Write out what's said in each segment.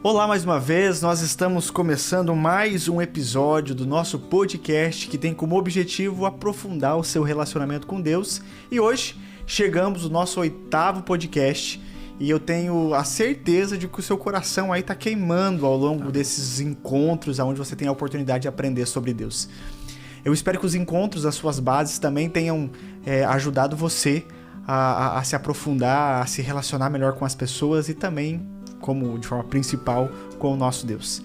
Olá mais uma vez, nós estamos começando mais um episódio do nosso podcast que tem como objetivo aprofundar o seu relacionamento com Deus. E hoje chegamos no nosso 8º podcast e eu tenho a certeza de que o seu coração aí está queimando ao longo desses encontros onde você tem a oportunidade de aprender sobre Deus. Eu espero que os encontros, as suas bases também tenham ajudado você a se aprofundar, a se relacionar melhor com as pessoas e também, como de forma principal, com o nosso Deus.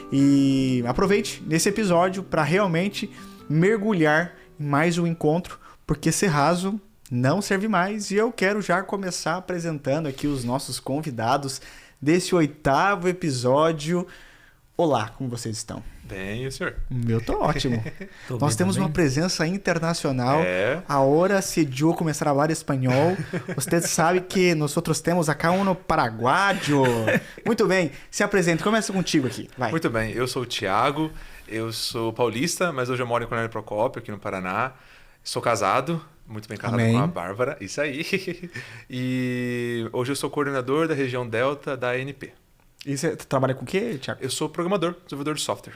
E aproveite nesse episódio para realmente mergulhar em mais um encontro, porque ser raso não serve mais. E eu quero já começar apresentando aqui os nossos convidados desse 8º episódio. Olá, como vocês estão? Bem, e o senhor? Eu tô ótimo. Nós temos uma presença internacional. Agora, se eu começar a falar espanhol, você sabe que nós temos acá um paraguaio. Muito bem, se apresente. Começa contigo aqui. Vai. Muito bem, eu sou o Thiago, eu sou paulista, mas hoje eu moro em Coronel Procópio, aqui no Paraná. Sou casado, muito bem casado. Amém. Com a Bárbara, isso aí. E hoje eu sou coordenador da região Delta da ANP. E você trabalha com o quê, Thiago? Eu sou programador, desenvolvedor de software.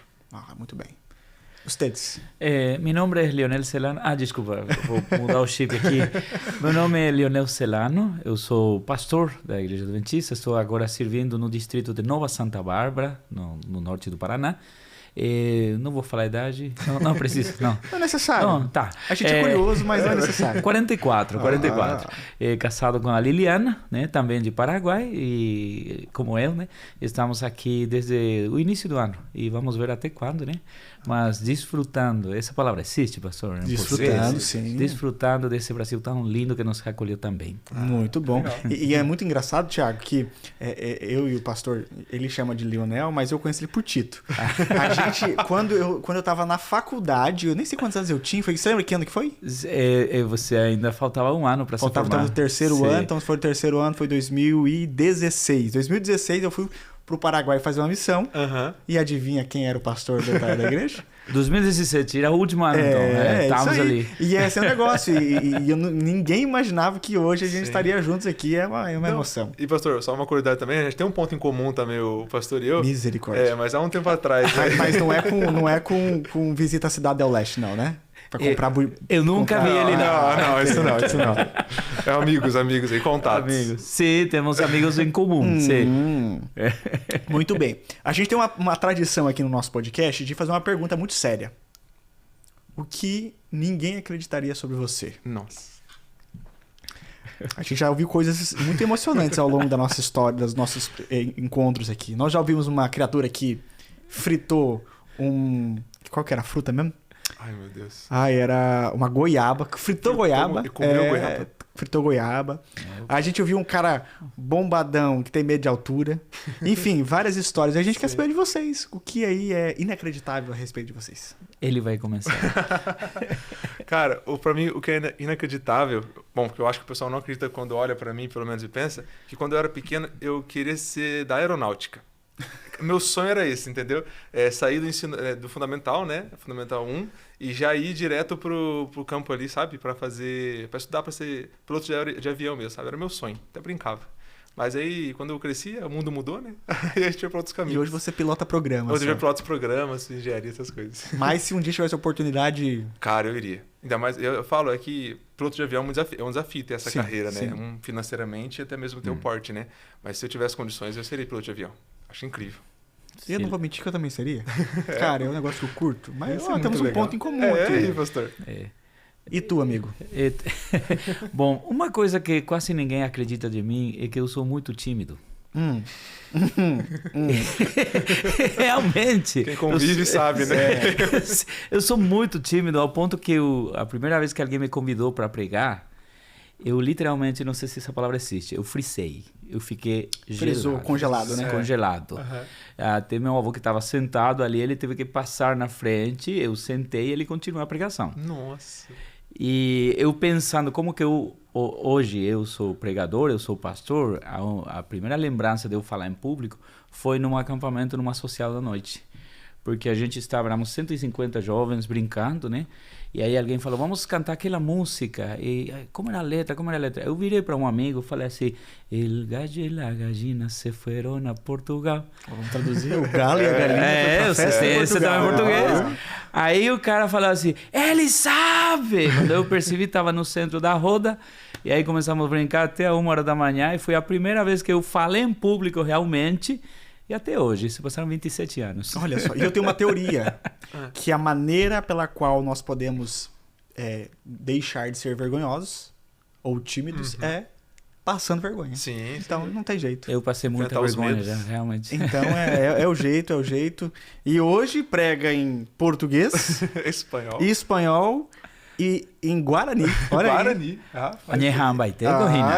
Muito bem. Ustedes? Mi nombre es Leonel Celano. Desculpa, vou mudar o chip aqui. Meu nome é Leonel Celano, eu sou pastor da Igreja Adventista, estou agora servindo no distrito de Nova Santa Bárbara, no norte do Paraná. Não vou falar a idade, não preciso, não. Não é necessário. Não, tá. A gente é curioso, mas não é necessário. 44. Casado com a Liliana, né, também de Paraguai, e como eu, né, estamos aqui desde o início do ano, e vamos ver até quando, né, mas desfrutando, essa palavra existe, pastor? Desfrutando, sim. Desfrutando desse Brasil tão lindo que nos acolheu também. Muito bom. E é muito engraçado, Thiago, que eu e o pastor, ele chama de Leonel, mas eu conheço ele por Tito. A gente, quando eu tava na faculdade, eu nem sei quantos anos eu tinha, você lembra que ano que foi? Você ainda faltava um ano para se formar. Faltava no terceiro ano, então se for o terceiro ano foi 2016. 2016 eu fui pro Paraguai fazer uma missão. E adivinha quem era o pastor da igreja? 2017, era o último ano, então. Estávamos ali. E esse é um negócio. Ninguém imaginava que hoje a gente estaria juntos aqui. É uma emoção. E, pastor, só uma curiosidade também. A gente tem um ponto em comum também, o pastor e eu. Misericórdia. Mas há um tempo atrás. Né? Mas não é com visita à Cidade del Leste, não, né? Pra comprar... Eu nunca vi ele, não. Não, isso não. É amigos aí, contatos. Amigos. Sim, temos amigos em comum. Sim. Muito bem. A gente tem uma tradição aqui no nosso podcast de fazer uma pergunta muito séria. O que ninguém acreditaria sobre você? Nossa. A gente já ouviu coisas muito emocionantes ao longo da nossa história, dos nossos encontros aqui. Nós já ouvimos uma criatura que fritou Qual que era a fruta mesmo? Ai, meu Deus. Era uma goiaba. Fritou goiaba. E comeu goiaba. Fritou goiaba. A gente ouviu um cara bombadão que tem medo de altura. Enfim, várias histórias. A gente quer saber de vocês. O que aí é inacreditável a respeito de vocês? Ele vai começar. Cara, pra mim, o que é inacreditável... Bom, que eu acho que o pessoal não acredita quando olha pra mim, pelo menos, e pensa, que quando eu era pequeno, eu queria ser da aeronáutica. Meu sonho era esse, entendeu? Sair do ensino do fundamental, né? Fundamental 1, e já ir direto pro campo ali, sabe? Pra estudar pra ser piloto de avião mesmo, sabe? Era meu sonho, até brincava. Mas aí, quando eu cresci, o mundo mudou, né? Aí a gente foi pra outros caminhos. E hoje você pilota programas. Hoje eu piloto programas, engenharia, essas coisas. Mas se um dia tivesse a oportunidade... Cara, eu iria. Ainda mais, eu falo, que piloto de avião é um desafio ter essa carreira, né? Financeiramente e até mesmo ter o porte, né? Mas se eu tivesse condições, eu seria piloto de avião. Acho incrível. Eu não vou mentir que eu também seria. Cara, é um negócio que eu curto. Mas temos um legal. ponto em comum aqui. Aí, pastor. E tu, amigo? Bom, uma coisa que quase ninguém acredita de mim é que eu sou muito tímido. Realmente. Quem convive sabe, né? Eu sou muito tímido ao ponto que a primeira vez que alguém me convidou para pregar, eu literalmente, não sei se essa palavra existe, eu frisei. Eu fiquei congelado, né? Congelado. Até meu avô que estava sentado ali, ele teve que passar na frente, eu sentei e ele continuou a pregação. Nossa. E eu pensando como que hoje eu sou pregador, eu sou pastor, a primeira lembrança de eu falar em público foi num acampamento, numa social da noite. porque a gente éramos 150 jovens brincando, né? E aí alguém falou, vamos cantar aquela música. E como era a letra? Eu virei para um amigo e falei assim, el gallo e la gallina se fueron a Portugal. Vamos traduzir, o galo e a galinha. Eu sei, você também é português. Aí o cara falou assim, ele sabe! Quando eu percebi, estava no centro da roda, e aí começamos a brincar até 1h da manhã, e foi a primeira vez que eu falei em público realmente, e até hoje, se passaram 27 anos. Olha só, e eu tenho uma teoria, que a maneira pela qual nós podemos deixar de ser vergonhosos ou tímidos é passando vergonha. Sim. Então não tem jeito. Eu passei muita vergonha já, realmente. Então é o jeito. E hoje prega em português, espanhol e em Guarani. Olha Guarani.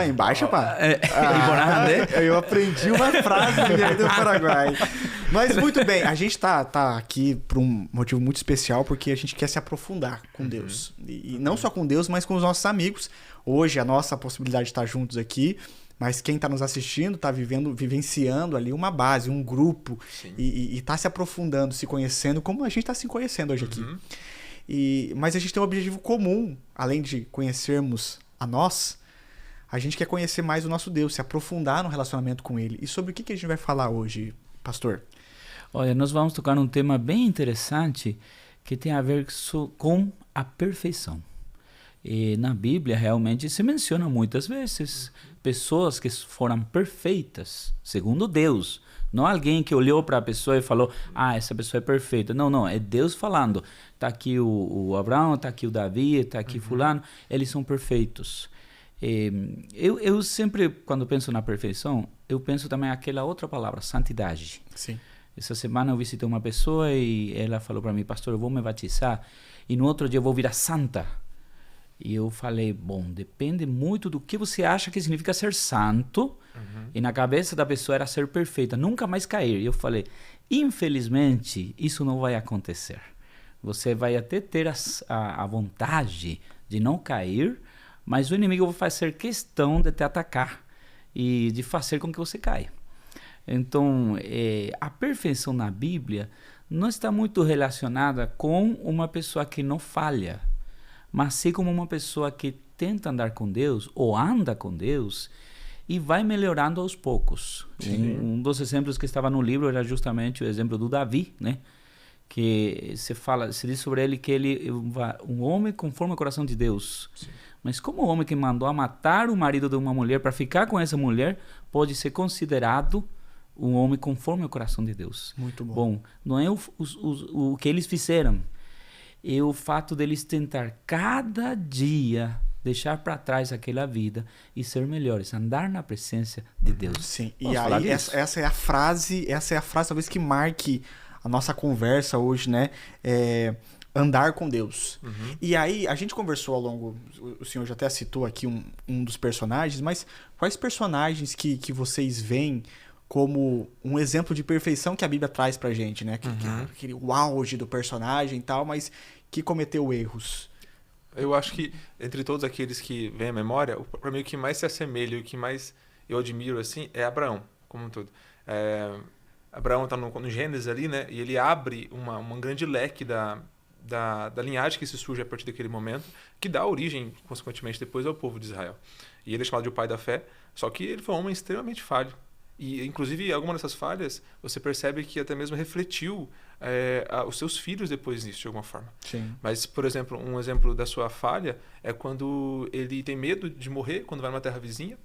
Embaixo, pá. Eu aprendi uma frase do Paraguai. Mas muito bem, a gente tá aqui por um motivo muito especial, porque a gente quer se aprofundar com Deus. E não só com Deus, mas com os nossos amigos. Hoje a nossa possibilidade de estar juntos aqui, mas quem está nos assistindo está vivenciando ali uma base, um grupo, e está se aprofundando, se conhecendo, como a gente está se conhecendo hoje aqui. Mas a gente tem um objetivo comum, além de conhecermos a nós, a gente quer conhecer mais o nosso Deus, se aprofundar no relacionamento com Ele. E sobre o que a gente vai falar hoje, pastor? Olha, nós vamos tocar num tema bem interessante que tem a ver com a perfeição. E na Bíblia realmente se menciona muitas vezes pessoas que foram perfeitas, segundo Deus. Não alguém que olhou para a pessoa e falou, essa pessoa é perfeita. Não, é Deus falando. Está aqui o Abraão, está aqui o Davi, está aqui fulano, eles são perfeitos. Eu sempre, quando penso na perfeição, eu penso também aquela outra palavra, santidade. Sim. Essa semana eu visitei uma pessoa e ela falou para mim, pastor, eu vou me batizar e no outro dia eu vou virar santa. E eu falei, bom, depende muito do que você acha que significa ser santo. E na cabeça da pessoa era ser perfeita, nunca mais cair. E eu falei, infelizmente, isso não vai acontecer. Você vai até ter a vontade de não cair, mas o inimigo vai fazer questão de te atacar e de fazer com que você caia. Então, a perfeição na Bíblia não está muito relacionada com uma pessoa que não falha, mas sim como uma pessoa que tenta andar com Deus ou anda com Deus e vai melhorando aos poucos. Um dos exemplos que estava no livro era justamente o exemplo do Davi, né? Que se diz sobre ele que ele é um homem conforme o coração de Deus. Sim. Mas como o homem que mandou a matar o marido de uma mulher para ficar com essa mulher pode ser considerado um homem conforme o coração de Deus? Muito bom. Bom, não é o que eles fizeram, é o fato deles tentar cada dia deixar para trás aquela vida e ser melhores, andar na presença de Deus. Sim, e aí essa é a frase talvez que marque a nossa conversa hoje, né? Andar com Deus. E aí, a gente conversou ao longo, o senhor já até citou aqui um dos personagens, mas quais personagens que vocês veem como um exemplo de perfeição que a Bíblia traz pra gente, né? Aquele auge do personagem e tal, mas que cometeu erros. Eu acho que, entre todos aqueles que vêm à memória, para mim o que mais se assemelha e o que mais eu admiro assim é Abraão, como um todo. Abraão está no Gênesis ali, né? E ele abre um grande leque da linhagem que se surge a partir daquele momento, que dá origem, consequentemente, depois ao povo de Israel. E ele é chamado de o pai da fé, só que ele foi um homem extremamente falho. E, inclusive, alguma dessas falhas, você percebe que até mesmo refletiu os seus filhos depois disso, de alguma forma. Sim. Mas, por exemplo, um exemplo da sua falha é quando ele tem medo de morrer, quando vai numa terra vizinha,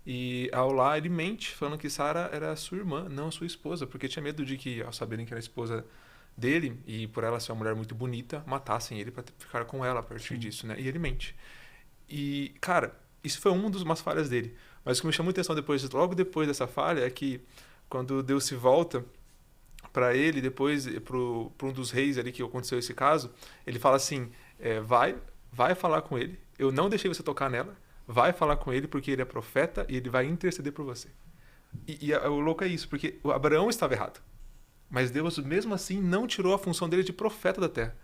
e ao lá ele mente, falando que Sara era sua irmã, não a sua esposa, porque tinha medo de que, ao saberem que era a esposa dele, e por ela ser uma mulher muito bonita, matassem ele para ficar com ela a partir disso, né? E ele mente. E, cara, isso foi umas falhas dele. Mas o que me chamou a atenção logo depois dessa falha é que quando Deus se volta para ele, depois para um dos reis ali que aconteceu esse caso, ele fala assim, vai falar com ele, eu não deixei você tocar nela, vai falar com ele porque ele é profeta e ele vai interceder por você. E o louco é isso, porque o Abraão estava errado, mas Deus mesmo assim não tirou a função dele de profeta da terra,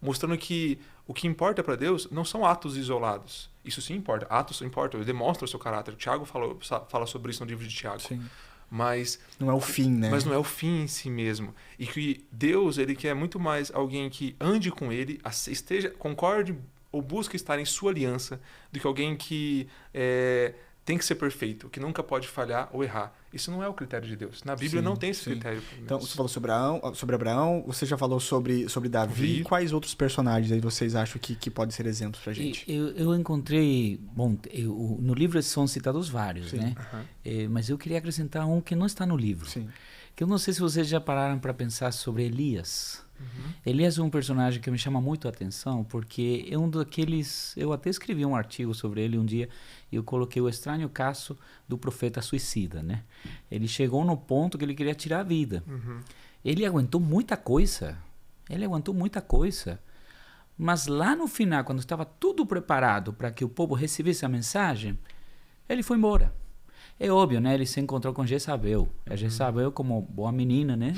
mostrando que o que importa para Deus não são atos isolados. Isso sim importa, atos importam, demonstram o seu caráter. O Tiago fala sobre isso no livro de Tiago. Sim. mas Não é o fim, né? Mas não é o fim em si mesmo. E que Deus, ele quer muito mais alguém que ande com ele, concorde ou busque estar em sua aliança, do que alguém que tem que ser perfeito, que nunca pode falhar ou errar. Isso não é o critério de Deus. Na Bíblia não tem esse critério. Então, você falou sobre Abraão, você já falou sobre Davi. E quais outros personagens aí vocês acham que podem ser exemplos pra gente? Eu encontrei... Bom, no livro são citados vários, né? Mas eu queria acrescentar um que não está no livro. Sim. Que eu não sei se vocês já pararam para pensar sobre Elias. Elias é um personagem que me chama muito a atenção, porque é um daqueles... Eu até escrevi um artigo sobre ele um dia, e eu coloquei o estranho caso do profeta suicida, né? Ele chegou no ponto que ele queria tirar a vida. Ele aguentou muita coisa. Mas lá no final, quando estava tudo preparado para que o povo recebesse a mensagem, ele foi embora. É óbvio, né? Ele se encontrou com Jezabel. A Jezabel, como boa menina, né?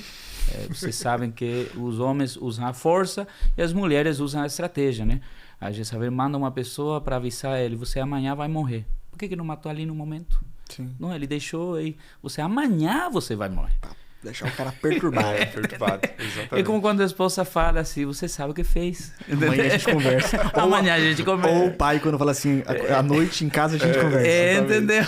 Vocês sabem que os homens usam a força e as mulheres usam a estratégia, né? A Jezabel manda uma pessoa para avisar ele: você amanhã vai morrer. Por que não matou ali no momento? Sim. Não, ele deixou aí. Amanhã você vai morrer. Deixar o cara perturbado. Perturbado, exatamente. É como quando a esposa fala assim: você sabe o que fez. Amanhã a gente conversa. Amanhã a gente conversa. Ou o pai quando fala assim: à noite em casa a gente conversa. Entendeu?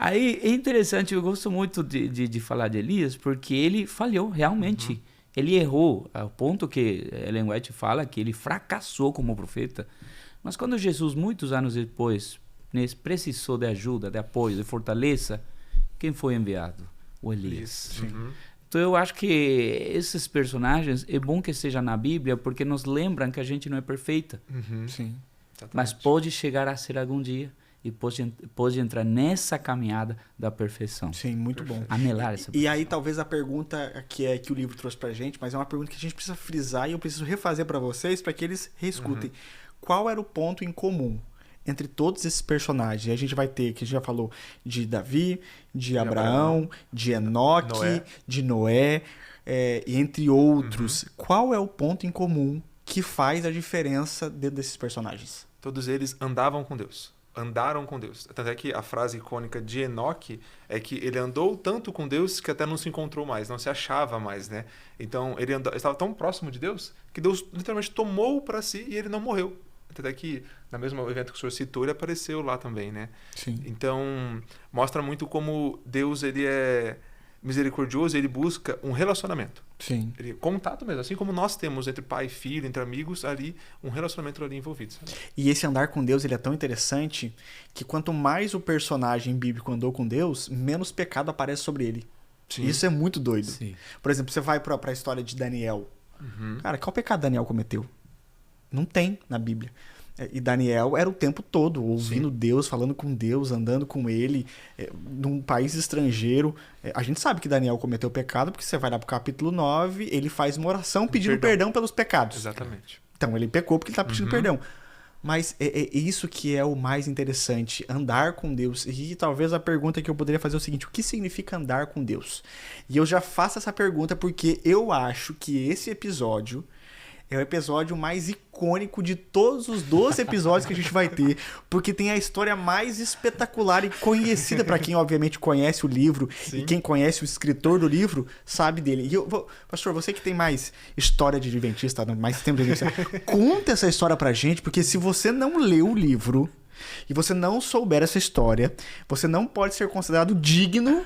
Aí é interessante, eu gosto muito de falar de Elias, porque ele falhou, realmente. Ele errou, ao ponto que Ellen White fala que ele fracassou como profeta. Mas quando Jesus, muitos anos depois, precisou de ajuda, de apoio, de fortaleza, quem foi enviado? O Elias. Então eu acho que esses personagens, é bom que esteja na Bíblia, porque nos lembram que a gente não é perfeita. Sim. Mas pode chegar a ser algum dia. E pode entrar nessa caminhada da perfeição. Sim, muito bom. Anelar essa perfeição. E aí talvez a pergunta que o livro trouxe pra gente, mas é uma pergunta que a gente precisa frisar e eu preciso refazer para vocês, para que eles reescutem. Qual era o ponto em comum entre todos esses personagens? E a gente vai ter, que a gente já falou, de Davi, de Abraão, de Enoque, de Noé, entre outros. Qual é o ponto em comum que faz a diferença dentro desses personagens? Todos eles andavam com Deus. Andaram com Deus. Tanto é que a frase icônica de Enoque é que ele andou tanto com Deus que até não se encontrou mais, não se achava mais, né? Então ele estava tão próximo de Deus que Deus literalmente tomou para si e ele não morreu. Até que, no mesmo evento que o senhor citou, ele apareceu lá também, né? Sim. Então, mostra muito como Deus, ele é misericordioso, ele busca um relacionamento. Sim. Contato mesmo, assim como nós temos entre pai e filho, entre amigos, ali, um relacionamento ali envolvido. Sabe? E esse andar com Deus, ele é tão interessante que quanto mais o personagem bíblico andou com Deus, menos pecado aparece sobre ele. Sim. Isso é muito doido. Sim. Por exemplo, você vai para a história de Daniel. Cara, qual pecado Daniel cometeu? Não tem na Bíblia. E Daniel era o tempo todo ouvindo Deus, falando com Deus, andando com ele, num país estrangeiro. A gente sabe que Daniel cometeu pecado, porque você vai lá pro capítulo 9, ele faz uma oração pedindo perdão pelos pecados. Exatamente. Então ele pecou porque ele está pedindo perdão. Mas é isso que é o mais interessante, andar com Deus. E talvez a pergunta que eu poderia fazer é o seguinte: o que significa andar com Deus? E eu já faço essa pergunta porque eu acho que esse episódio é o episódio mais icônico de todos os 12 episódios que a gente vai ter, porque tem a história mais espetacular e conhecida para quem, obviamente, conhece o livro. Sim. E quem conhece o escritor do livro sabe dele. E pastor, você que tem mais história de adventista, mais tempo de adventista, conta essa história pra gente, porque se você não leu o livro e você não souber essa história, você não pode ser considerado digno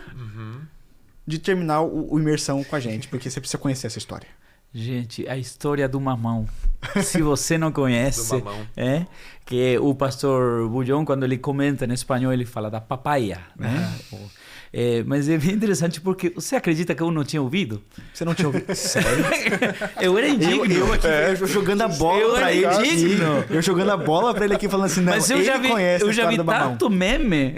de terminar o imersão com a gente, porque você precisa conhecer essa história. Gente, a história do mamão. Se você não conhece, que o pastor Bullion, quando ele comenta em espanhol, ele fala da papaya, né? Mas é bem interessante porque você acredita que eu não tinha ouvido? Você não tinha ouvido? Sério? Eu era indigno. Eu jogando a bola pra ele. Eu jogando a bola pra ele aqui, falando assim, não, mas eu já vi tanto meme,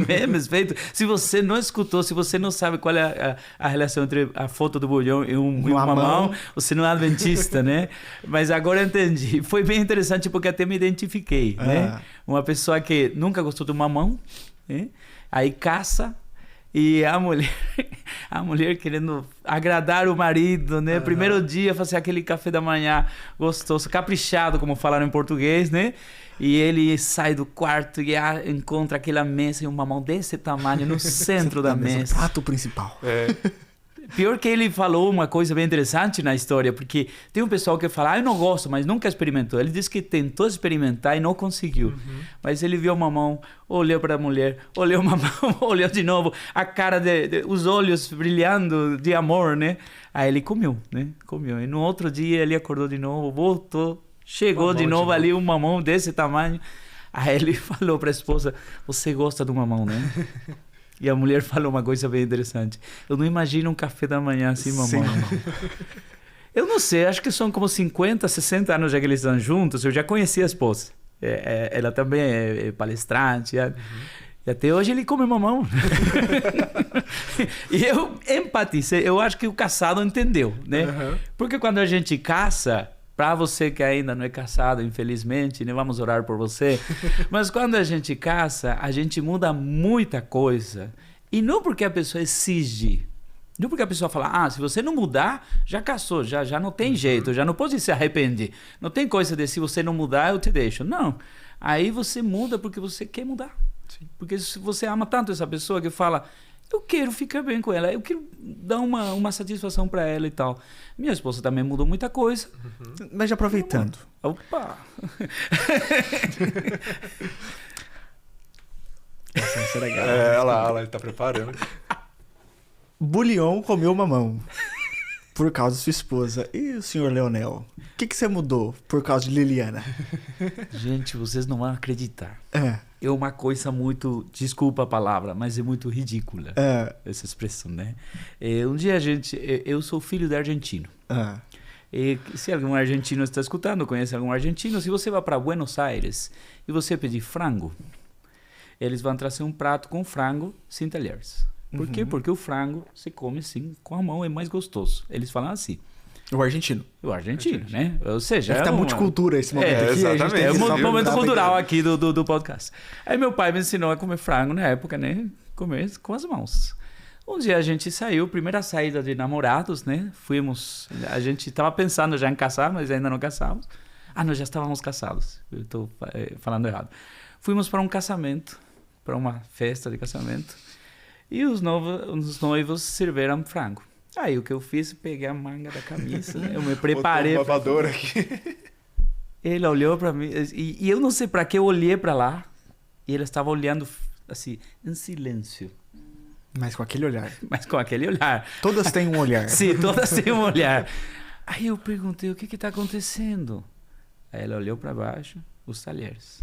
memes feito. Se você não escutou, se você não sabe qual é a relação entre a foto do Bullion e um mamão, você não é adventista, né? Mas agora eu entendi. Foi bem interessante porque até me identifiquei, né? Uma pessoa que nunca gostou do mamão, né? Aí caça e A mulher querendo agradar o marido, né? Primeiro dia, fazer aquele café da manhã gostoso, caprichado, como falaram em português, né? E ele sai do quarto e encontra aquela mesa e um mamão desse tamanho no centro da mesa. O prato principal. Pior que ele falou uma coisa bem interessante na história, porque tem um pessoal que fala, eu não gosto, mas nunca experimentou. Ele disse que tentou experimentar e não conseguiu. Mas ele viu o mamão, olhou para a mulher, olhou o mamão, olhou de novo, a cara, os olhos brilhando de amor, né? Aí ele comeu, né? Comeu. E no outro dia ele acordou de novo, voltou, chegou de novo ali um mamão desse tamanho. Aí ele falou para a esposa, você gosta do mamão, né? E a mulher falou uma coisa bem interessante. Eu não imagino um café da manhã assim, mamão. Eu não sei, acho que são como 50, 60 anos já que eles estão juntos. Eu já conheci a esposa. Ela também é palestrante. E até hoje ele come mamão. E eu empatizei. Eu acho que o casado entendeu, né? Porque quando a gente casa... Para você que ainda não é casado, infelizmente, né? Vamos orar por você. Mas quando a gente casa, a gente muda muita coisa. E não porque a pessoa exige. Não porque a pessoa fala, se você não mudar, já casou, já não tem jeito, já não pode se arrepender. Não tem coisa de se você não mudar, eu te deixo. Não. Aí você muda porque você quer mudar. Sim. Porque se você ama tanto essa pessoa que fala... Eu quero ficar bem com ela, eu quero dar uma satisfação para ela e tal. Minha esposa também mudou muita coisa. Mas já aproveitando. Opa! Essa vai ser legal. Olha lá, ele tá preparando. Bullion comeu mamão por causa de sua esposa. E o senhor Leonel? O que você mudou por causa de Liliana? Gente, vocês não vão acreditar. É uma coisa muito, desculpa a palavra, mas é muito ridícula essa expressão, né? Um dia eu sou filho de argentino. E se algum argentino está escutando, conhece algum argentino, se você vai para Buenos Aires e você pedir frango, eles vão trazer um prato com frango sem talheres. Por quê? Porque o frango se come assim, com a mão, é mais gostoso. Eles falam assim. O argentino, né? Ou seja... Deve estar multicultura esse momento aqui. Exatamente. É um momento cultural aqui do podcast. Aí meu pai me ensinou a comer frango na época, né? Comer com as mãos. Um dia a gente saiu, primeira saída de namorados, né? A gente estava pensando já em casar, mas ainda não casamos. Nós já estávamos casados. Eu estou falando errado. Fomos para um casamento, para uma festa de casamento. E os noivos serviram frango. Aí o que eu fiz, peguei a manga da camisa, eu me preparei. Botou um babador aqui. Ele olhou para mim e eu não sei para que eu olhei para lá e ele estava olhando assim, em silêncio. Mas com aquele olhar. Todas têm um olhar. Sim, todas têm um olhar. Aí eu perguntei, o que está acontecendo? Aí ele olhou para baixo, os talheres.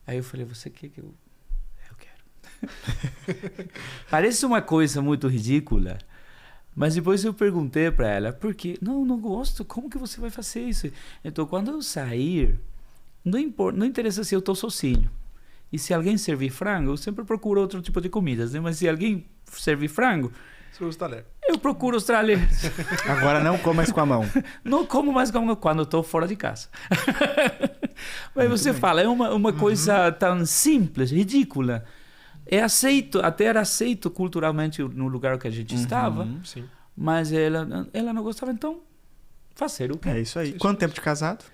Aí eu falei, você quer que eu quero. Parece uma coisa muito ridícula. Mas depois eu perguntei para ela, por quê? Não gosto, como que você vai fazer isso? Então, quando eu sair, não interessa se eu estou sozinho. E se alguém servir frango, eu sempre procuro outro tipo de comidas, né? Mas se alguém servir frango, eu procuro os talheres. Agora não como mais com a mão. Não como mais com a mão quando estou fora de casa. Mas você fala, é uma coisa tão simples, ridícula. Era aceito culturalmente no lugar que a gente estava, sim. Mas ela não gostava, então fazer o quê? É isso aí. Quanto tempo de casado?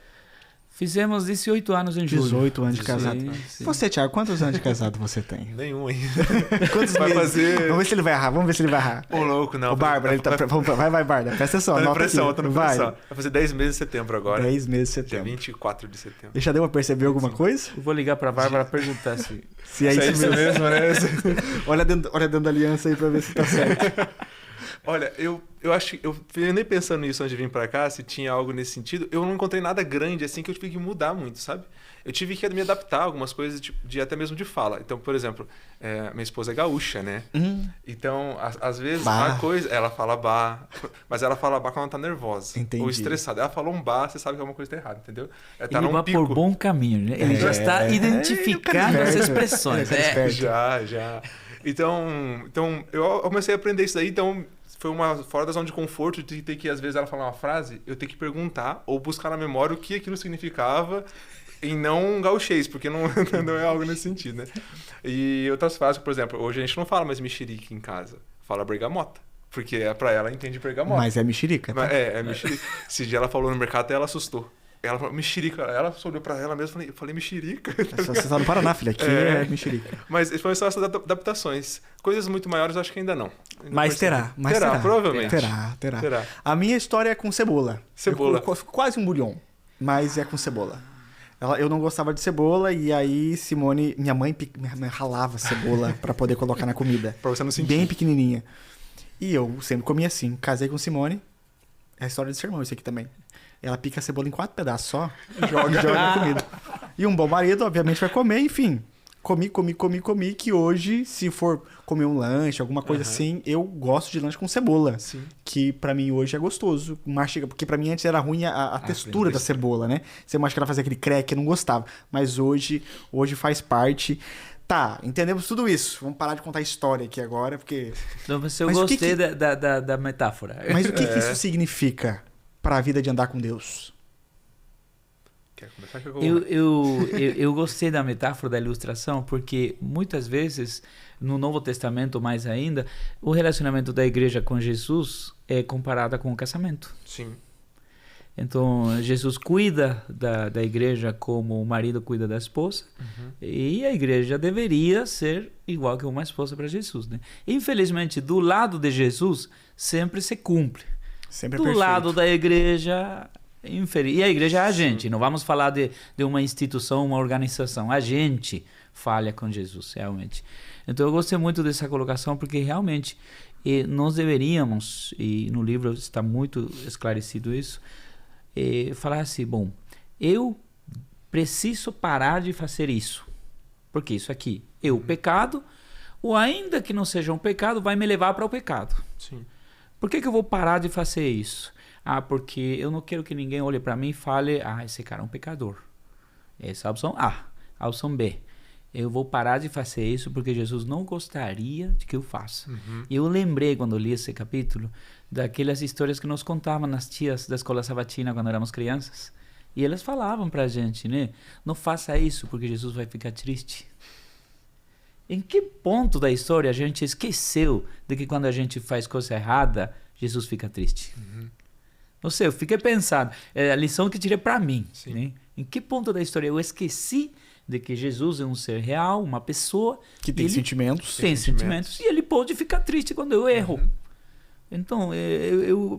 Fizemos 18 anos em julho. 18 anos de casado. Sim. Você, Thiago, quantos anos de casado você tem? Nenhum ainda. Quantos vai meses? Fazer... Vamos ver se ele vai errar. Ô, louco, não. O Bárbara, ele tá... Vai, Bárbara. Presta atenção. Tá no pressão. Vai fazer 10 meses de setembro agora. 10 meses de setembro. Dia 24 de setembro. Ele já deu pra perceber alguma coisa? Eu vou ligar pra Bárbara perguntar se é isso mesmo, né? olha dentro da aliança aí pra ver se tá certo. Olha, eu acho que eu nem pensando nisso antes de vir pra cá, se tinha algo nesse sentido, eu não encontrei nada grande assim que eu tive que mudar muito, sabe? Eu tive que me adaptar a algumas coisas, até mesmo de fala. Então, por exemplo, minha esposa é gaúcha, né? Então, às vezes, uma coisa... Ela fala bah, mas ela fala bah quando ela tá nervosa. Entendi. Ou estressada. Ela falou um bah, você sabe que alguma coisa tá errada, entendeu? Ela tá ele vai por bom caminho, né? Ele já está identificando as expressões. Já. Então, eu comecei a aprender isso daí, então... Foi uma fora da zona de conforto de ter que, às vezes, ela falar uma frase, eu ter que perguntar ou buscar na memória o que aquilo significava em não gauchês, porque não é algo nesse sentido, né? E outras frases, por exemplo, hoje a gente não fala mais mexerique em casa, fala bergamota. Porque pra ela entende bergamota. Mas é mexerica, tá? É mexerica. Esse dia ela falou no mercado até ela assustou. Ela falou, mexerica. Ela só olhou pra ela mesma e falei, mexerica. Você tá no Paraná, filha. Aqui é mexerica. Mas foram só essas adaptações. Coisas muito maiores, acho que ainda não. Mas terá. Provavelmente. Terá. A minha história é com cebola. Cebola. Quase um bulhão, mas é com cebola. Eu não gostava de cebola e aí Simone, minha mãe me ralava cebola pra poder colocar na comida. Pra você não sentir. Bem pequenininha. E eu sempre comia assim. Casei com Simone. É a história de seu irmão isso aqui também. Ela pica a cebola em 4 pedaços só e joga na comida. E um bom marido, obviamente, vai comer, enfim. Comi, que hoje, se for comer um lanche, alguma coisa assim, eu gosto de lanche com cebola. Sim. Que pra mim hoje é gostoso. Mastiga, porque pra mim antes era ruim a textura da cebola, né? Você mastigava, fazer aquele crack, eu não gostava. Mas hoje faz parte. Tá, entendemos tudo isso. Vamos parar de contar história aqui agora, porque... Não, mas eu gostei da metáfora. Mas o que isso significa para a vida de andar com Deus? Quer começar? Eu gostei da metáfora, da ilustração, porque muitas vezes, no Novo Testamento mais ainda, o relacionamento da igreja com Jesus é comparado com o casamento. Sim. Então, Jesus cuida da igreja como o marido cuida da esposa, e a igreja deveria ser igual que uma esposa para Jesus, né? Infelizmente, do lado de Jesus, sempre se cumpre. Sempre do lado da igreja, e a igreja é a gente, não vamos falar de uma instituição, uma organização, a gente falha com Jesus, realmente. Então, eu gostei muito dessa colocação, porque realmente nós deveríamos, e no livro está muito esclarecido isso, falar assim, bom, eu preciso parar de fazer isso, porque isso aqui é o pecado, ou ainda que não seja um pecado, vai me levar para o pecado. Sim. Por que eu vou parar de fazer isso? Porque eu não quero que ninguém olhe para mim e fale, esse cara é um pecador. Essa é a opção A. A opção B, eu vou parar de fazer isso porque Jesus não gostaria de que eu faça. E eu lembrei, quando eu li esse capítulo, daquelas histórias que nos contavam nas tias da escola sabatina quando éramos crianças. E elas falavam pra gente, né? Não faça isso porque Jesus vai ficar triste. Em que ponto da história a gente esqueceu de que quando a gente faz coisa errada, Jesus fica triste? Não sei, eu fiquei pensando. É a lição que tirei pra mim. Né? Em que ponto da história eu esqueci de que Jesus é um ser real, uma pessoa... Que tem sentimentos. Tem sentimentos. E ele pode ficar triste quando eu erro. Então,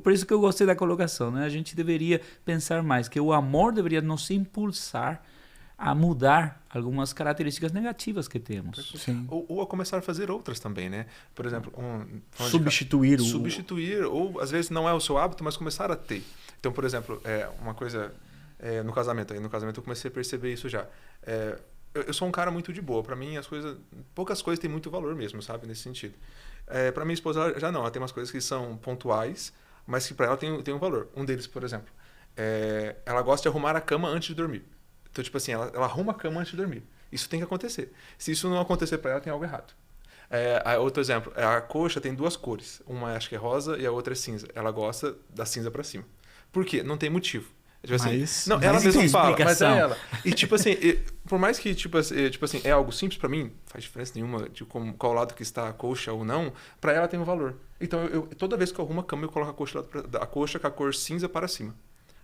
por isso que eu gostei da colocação, né? A gente deveria pensar mais, que o amor deveria nos impulsar a mudar algumas características negativas que temos. Sim. Ou a começar a fazer outras também, né? Por exemplo, substituir, ou às vezes não é o seu hábito, mas começar a ter. Então, por exemplo, uma coisa no casamento. Aí no casamento eu comecei a perceber isso já. Eu sou um cara muito de boa. Para mim, poucas coisas têm muito valor mesmo, sabe? Nesse sentido. Para minha esposa, já não. Ela tem umas coisas que são pontuais, mas que para ela tem um valor. Um deles, por exemplo, ela gosta de arrumar a cama antes de dormir. Então, tipo assim, ela arruma a cama antes de dormir. Isso tem que acontecer. Se isso não acontecer para ela, tem algo errado. Outro exemplo, a coxa tem 2 cores. Uma acho que é rosa e a outra é cinza. Ela gosta da cinza para cima. Por quê? Não tem motivo. Tipo assim, ela mesma fala, mas é ela. E tipo assim, por mais que tipo assim, é algo simples para mim, faz diferença nenhuma de qual lado que está a coxa ou não, para ela tem um valor. Então toda vez que eu arrumo a cama, eu coloco a coxa com a cor cinza para cima.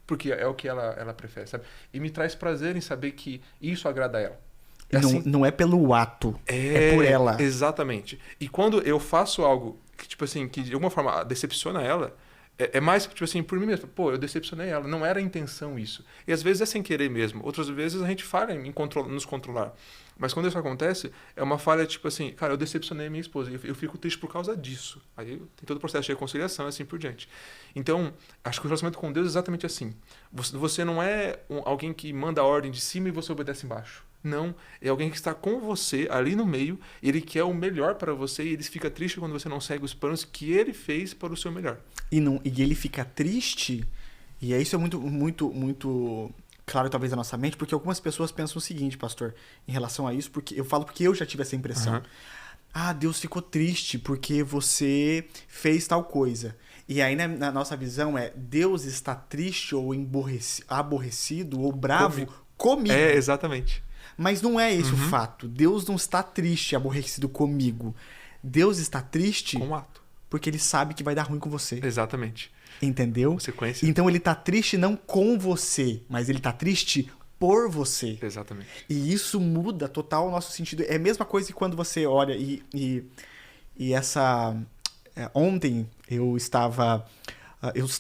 Porque é o que ela prefere, sabe? E me traz prazer em saber que isso agrada a ela. Não é pelo ato, é por ela. Exatamente. E quando eu faço algo que, tipo assim, que de alguma forma decepciona ela, é mais, tipo assim, por mim mesmo. Pô, eu decepcionei ela. Não era a intenção isso. E às vezes é sem querer mesmo. Outras vezes a gente falha em nos controlar. Mas quando isso acontece, é uma falha, tipo assim, cara, eu decepcionei minha esposa. Eu fico triste por causa disso. Aí tem todo o processo de reconciliação e assim por diante. Então, acho que o relacionamento com Deus é exatamente assim. Você não é alguém que manda a ordem de cima e você obedece embaixo. Não, é alguém que está com você ali no meio, ele quer o melhor para você e ele fica triste quando você não segue os planos que ele fez para o seu melhor. E ele fica triste, e isso é muito, muito, muito claro talvez na nossa mente, porque algumas pessoas pensam o seguinte, pastor, em relação a isso, porque eu já tive essa impressão. Deus ficou triste porque você fez tal coisa. E aí na nossa visão Deus está triste ou aborrecido ou bravo comigo. Exatamente. Mas não é esse o fato. Deus não está triste, aborrecido comigo. Deus está triste porque ele sabe que vai dar ruim com você. Exatamente. Entendeu? Consequência. Então ele tá triste não com você, mas ele tá triste por você. Exatamente. E isso muda total o nosso sentido. É a mesma coisa que quando você olha e essa... ontem eu estava...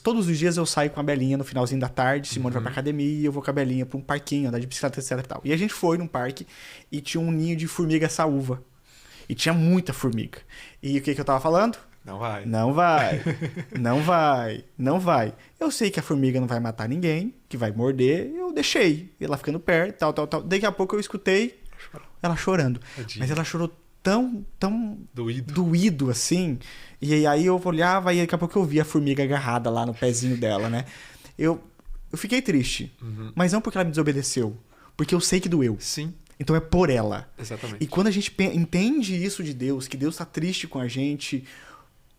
todos os dias eu saio com a Belinha no finalzinho da tarde, Simone vai pra academia e eu vou com a Belinha pra um parquinho, andar de bicicleta, etc e tal. E a gente foi num parque e tinha um ninho de formiga saúva. E tinha muita formiga. E o que eu tava falando? Não vai. Não vai. Não vai. Não vai. Eu sei que a formiga não vai matar ninguém, que vai morder, eu deixei. Ela ficando perto, tal. Daqui a pouco eu escutei ela chorando. Tadinha. Mas ela chorou tão Doído. doído assim. E aí eu olhava e daqui a pouco eu vi a formiga agarrada lá no pezinho dela, né? Eu fiquei triste. Mas não porque ela me desobedeceu. Porque eu sei que doeu. Sim, Então é por ela. exatamente. E quando a gente entende isso de Deus, que Deus tá triste com a gente,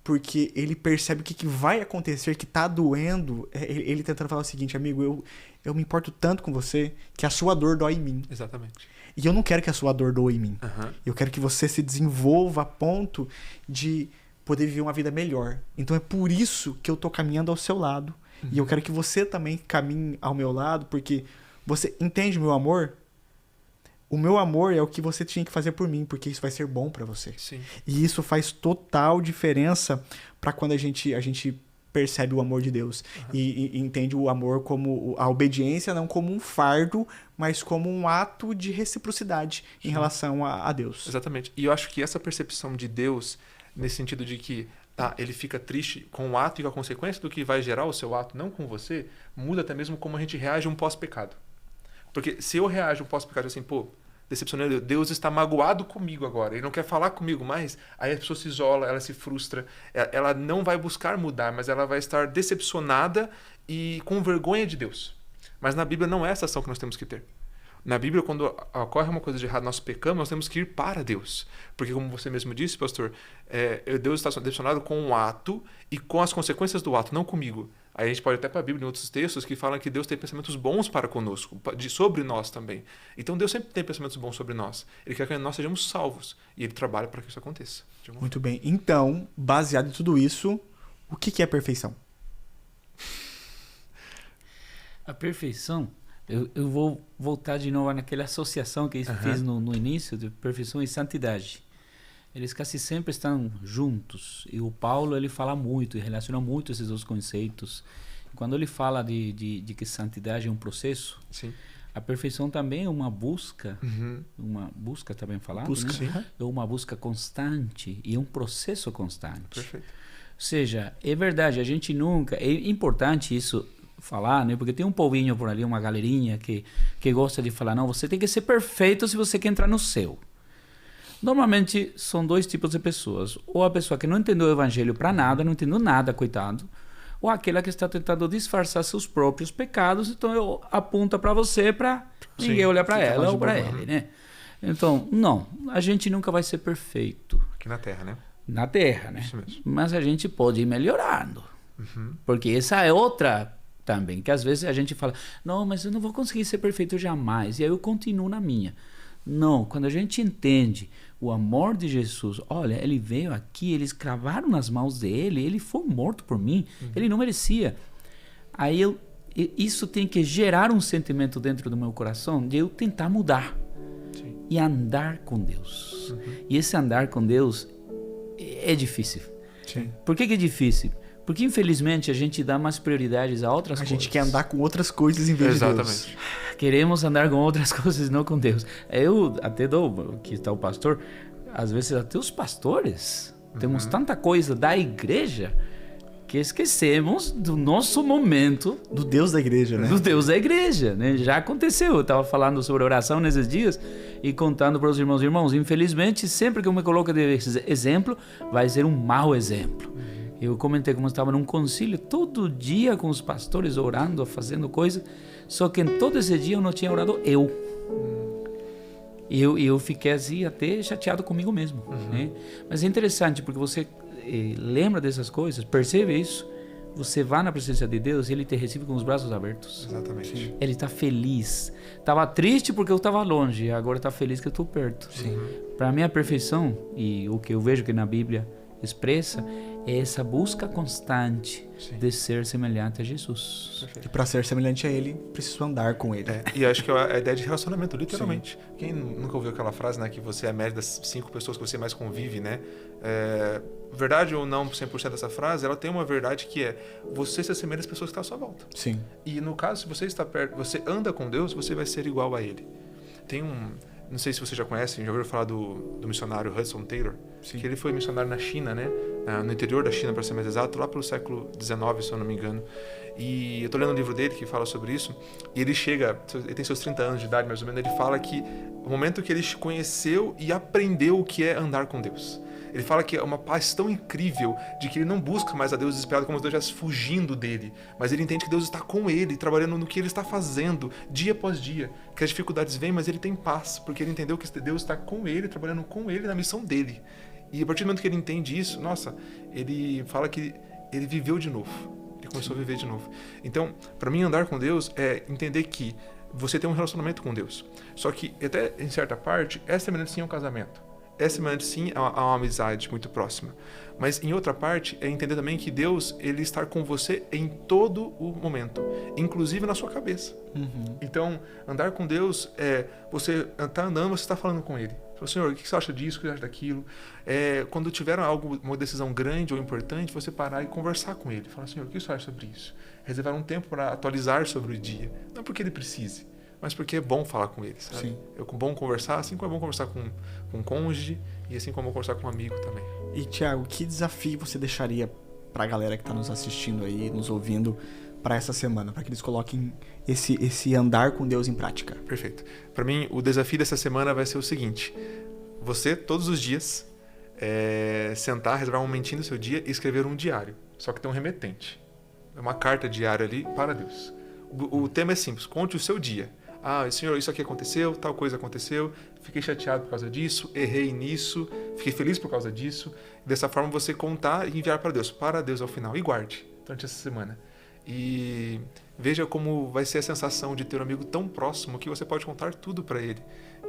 porque ele percebe o que vai acontecer, que tá doendo, ele tentando falar o seguinte: amigo, eu me importo tanto com você que a sua dor dói em mim. Exatamente. E eu não quero que a sua dor doa em mim. Aham. Eu quero que você se desenvolva a ponto de poder viver uma vida melhor. Então é por isso que eu tô caminhando ao seu lado. E eu quero que você também caminhe ao meu lado, porque você entende o meu amor? O meu amor é o que você tinha que fazer por mim, porque isso vai ser bom pra você. Sim. E isso faz total diferença pra quando a gente percebe o amor de Deus. E entende o amor como a obediência, não como um fardo, mas como um ato de reciprocidade em relação a Deus. Exatamente. E eu acho que essa percepção de Deus, nesse sentido de que ele fica triste com o ato e com a consequência do que vai gerar o seu ato, não com você, muda até mesmo como a gente reage a um pós-pecado. Porque se eu reajo a um pós-pecado assim, decepcionado, Deus está magoado comigo agora, ele não quer falar comigo mais, aí a pessoa se isola, ela se frustra, ela não vai buscar mudar, mas ela vai estar decepcionada e com vergonha de Deus. Mas na Bíblia não é essa ação que nós temos que ter. Na Bíblia, quando ocorre uma coisa de errado, nós pecamos, nós temos que ir para Deus. Porque, como você mesmo disse, pastor, Deus está decepcionado com o ato e com as consequências do ato, não comigo. Aí a gente pode até para a Bíblia, em outros textos, que falam que Deus tem pensamentos bons para conosco, sobre nós também. Então, Deus sempre tem pensamentos bons sobre nós. Ele quer que nós sejamos salvos. E Ele trabalha para que isso aconteça. Muito bem. Então, baseado em tudo isso, o que é perfeição? A perfeição, eu vou voltar de novo naquela associação que eu fiz no início, de perfeição e santidade. Eles quase sempre estão juntos. E o Paulo, ele fala muito e relaciona muito esses dois conceitos. Quando ele fala de que santidade é um processo, Sim. a perfeição também é uma busca. Uma busca, tá bem falado? Busca, né? É uma busca constante e um processo constante. Perfeito. Ou seja, é verdade, a gente nunca... É importante isso falar, né? Porque tem um povinho por ali, uma galerinha que gosta de falar, não, você tem que ser perfeito se você quer entrar no céu. Normalmente são dois tipos de pessoas. Ou a pessoa que não entendeu o evangelho para nada, não entendeu nada, coitado. Ou aquela que está tentando disfarçar seus próprios pecados, então eu aponta para você para ninguém olhar para ela ou para ele, né? Então, não, a gente nunca vai ser perfeito. Aqui na Terra, né? Na Terra, né? Isso mesmo. Mas a gente pode ir melhorando. Porque essa é outra também, que às vezes a gente fala, não, mas eu não vou conseguir ser perfeito jamais, e aí eu continuo na minha. Não, quando a gente entende o amor de Jesus, olha, ele veio aqui, eles cravaram nas mãos dele, ele foi morto por mim, ele não merecia. Aí isso tem que gerar um sentimento dentro do meu coração de eu tentar mudar. Sim. E andar com Deus. E esse andar com Deus é difícil. Sim. Por que é difícil? Porque infelizmente a gente dá mais prioridades a outras coisas. A gente quer andar com outras coisas em vez de Deus. Exatamente. Queremos andar com outras coisas, não com Deus. Eu até dou, que está o pastor, às vezes até os pastores, temos tanta coisa da igreja que esquecemos do nosso momento. Do Deus da igreja, né? Do Deus da igreja, né? Já aconteceu, eu estava falando sobre oração nesses dias e contando para os irmãos, infelizmente, sempre que eu me coloco de exemplo, vai ser um mau exemplo. Eu comentei como eu estava num concílio todo dia com os pastores orando, fazendo coisas, só que em todo esse dia eu não tinha orado eu. E eu fiquei assim até chateado comigo mesmo. Né? Mas é interessante porque você lembra dessas coisas, percebe isso, você vai na presença de Deus e Ele te recebe com os braços abertos. Exatamente. Ele está feliz. Estava triste porque eu estava longe, agora está feliz que eu estou perto. Para mim a perfeição, e o que eu vejo que na Bíblia expressa, é essa busca constante Sim. de ser semelhante a Jesus. E para ser semelhante a ele, preciso andar com ele. E acho que é a ideia de relacionamento, literalmente. Sim. Quem nunca ouviu aquela frase, né, que você é a média das 5 pessoas que você mais convive, né? Verdade ou não 100% dessa frase, ela tem uma verdade que é você se assemelha às pessoas que estão à sua volta. Sim. E no caso, se você está perto, você anda com Deus, você vai ser igual a ele. Tem não sei se você já conhece, já ouviu falar do missionário Hudson Taylor? Sim. Que ele foi missionário na China, né? No interior da China, para ser mais exato, lá pelo século XIX, se eu não me engano. E eu tô lendo um livro dele que fala sobre isso, e ele tem seus 30 anos de idade, mais ou menos, ele fala que o momento que ele conheceu e aprendeu o que é andar com Deus. Ele fala que é uma paz tão incrível de que ele não busca mais a Deus desesperado como se Deus estivesse fugindo dele, mas ele entende que Deus está com ele, trabalhando no que ele está fazendo, dia após dia, que as dificuldades vêm, mas ele tem paz, porque ele entendeu que Deus está com ele, trabalhando com ele na missão dele. E a partir do momento que ele entende isso, nossa, ele fala que ele viveu de novo, ele começou a viver de novo. Então, para mim, andar com Deus é entender que você tem um relacionamento com Deus, só que até em certa parte, é semelhante sim ao casamento. É semelhante sim a uma amizade muito próxima. Mas em outra parte é entender também que Deus, ele está com você em todo o momento, inclusive na sua cabeça. Uhum. Então, andar com Deus é você está andando, você está falando com ele. Fala, Senhor, o que você acha disso, o que você acha daquilo? Quando tiver uma decisão grande ou importante, você parar e conversar com ele. Fala, Senhor, o que você acha sobre isso? Reservar um tempo para atualizar sobre o dia. Não porque ele precise, mas porque é bom falar com ele, sabe? Sim. É bom conversar, assim como é bom conversar com um cônjuge e assim como é bom conversar com um amigo também. E, Thiago, que desafio você deixaria pra galera que tá nos assistindo aí, nos ouvindo, para essa semana, para que eles coloquem esse andar com Deus em prática? Perfeito. Para mim, o desafio dessa semana vai ser o seguinte: você, todos os dias, sentar, reservar um momentinho do seu dia e escrever um diário, só que tem um remetente. É uma carta diária ali para Deus. O tema é simples: conte o seu dia. Senhor, isso aqui aconteceu, tal coisa aconteceu, fiquei chateado por causa disso, errei nisso, fiquei feliz por causa disso. Dessa forma você contar e enviar para Deus ao final, e guarde durante essa semana. E veja como vai ser a sensação de ter um amigo tão próximo que você pode contar tudo para ele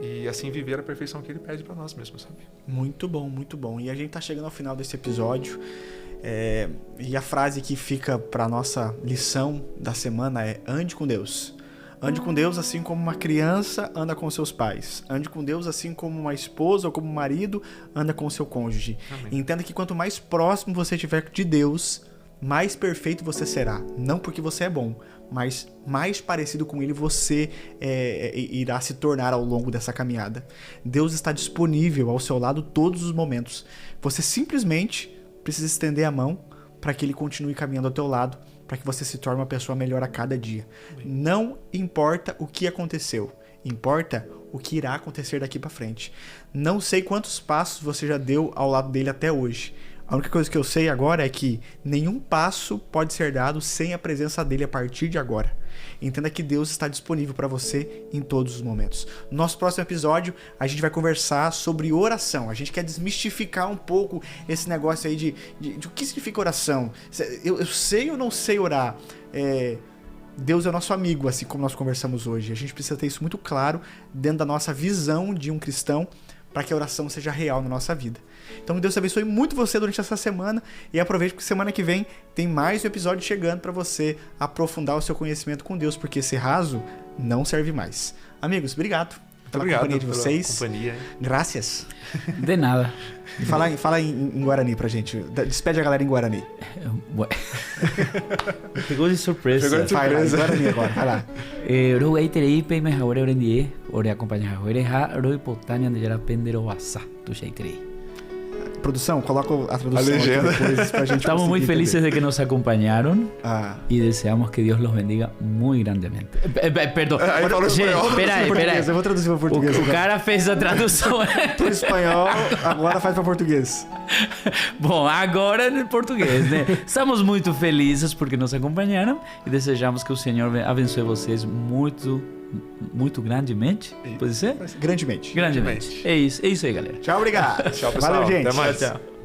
e assim viver a perfeição que ele pede para nós mesmos, sabe? Muito bom, muito bom. E a gente tá chegando ao final desse episódio. E a frase que fica para nossa lição da semana é: ande com Deus. Ande com Deus assim como uma criança anda com seus pais. Ande com Deus assim como uma esposa ou como um marido anda com o seu cônjuge. Amém. Entenda que quanto mais próximo você estiver de Deus, mais perfeito você será. Não porque você é bom, mas mais parecido com Ele você irá se tornar ao longo dessa caminhada. Deus está disponível ao seu lado todos os momentos. Você simplesmente precisa estender a mão para que Ele continue caminhando ao teu lado, para que você se torne uma pessoa melhor a cada dia. Amém. Não importa o que aconteceu, importa o que irá acontecer daqui para frente. Não sei quantos passos você já deu ao lado dele até hoje. A única coisa que eu sei agora é que nenhum passo pode ser dado sem a presença dele a partir de agora. Entenda que Deus está disponível para você em todos os momentos. No nosso próximo episódio, a gente vai conversar sobre oração. A gente quer desmistificar um pouco esse negócio aí de o que significa oração. Eu sei ou não sei orar? Deus é nosso amigo, assim como nós conversamos hoje. A gente precisa ter isso muito claro dentro da nossa visão de um cristão, para que a oração seja real na nossa vida. Então Deus abençoe muito você durante essa semana e aproveite porque semana que vem tem mais um episódio chegando para você aprofundar o seu conhecimento com Deus, porque ser raso não serve mais. Amigos, obrigado pela companhia de vocês. Graças. De nada. Fala em Guarani pra gente. Despede a galera em Guarani. Pegou de surpresa. Vai lá, em Guarani agora, vai lá. Roi terei pe me haure orendie, ore acompanhar ore ha roi potania de jara pendero wasa, tu sei terei. Produção, coloca a tradução a legenda aqui depois pra gente. Estamos muy felices de que nos acompañaron y deseamos que Dios los bendiga muy grandemente. Perdão. Espera aí. Eu vou traduzir para português. O cara fez a tradução para espanhol, agora faz para português. Bom, agora em português, né? Estamos muito felizes porque nos acompanharam e desejamos que o Senhor abençoe vocês muito grandemente. Pode ser? Grandemente. É isso aí, galera. Tchau, obrigado. Tchau, pessoal. Valeu, gente. Até mais. Tchau.